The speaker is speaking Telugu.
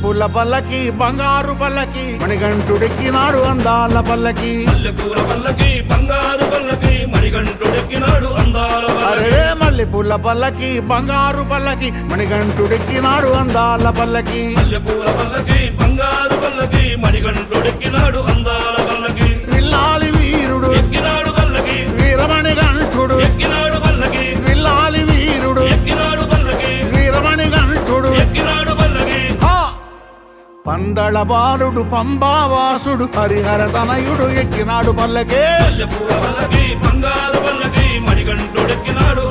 మల్లెపూల పల్లకి బంగారు పల్లకి మణికంఠుడెక్కినాడు అందాల పల్లకి మల్లెపూల పల్లకి బంగారు పల్లకి మణికంఠుడెక్కినాడు అందాల అరే మల్లెపూల పల్లకి బంగారు పల్లకి మణికంఠుడెక్కినాడు అందాల పల్లకి మల్లెపూల పల్లకి బంగారు పల్లకి మణికంఠుడెక్కినాడు అందాల పల్లకి విల్లాలి వీరుడు ఎక్కినాడు పల్లకి వీరమణికంఠుడు ఎక్కినాడు పల్లకి విల్లాలి వీరుడు ఎక్కినాడు పల్లకి వీరమణికంఠుడు ఎక్కినాడు పల్లకి పందళ బాలుడు పంబావాసుడు హరిహర తనయుడు ఎక్కినాడు పల్లకే మల్లెపూల పల్లకి బంగారు పల్లకి మణికంఠుడెక్కినాడు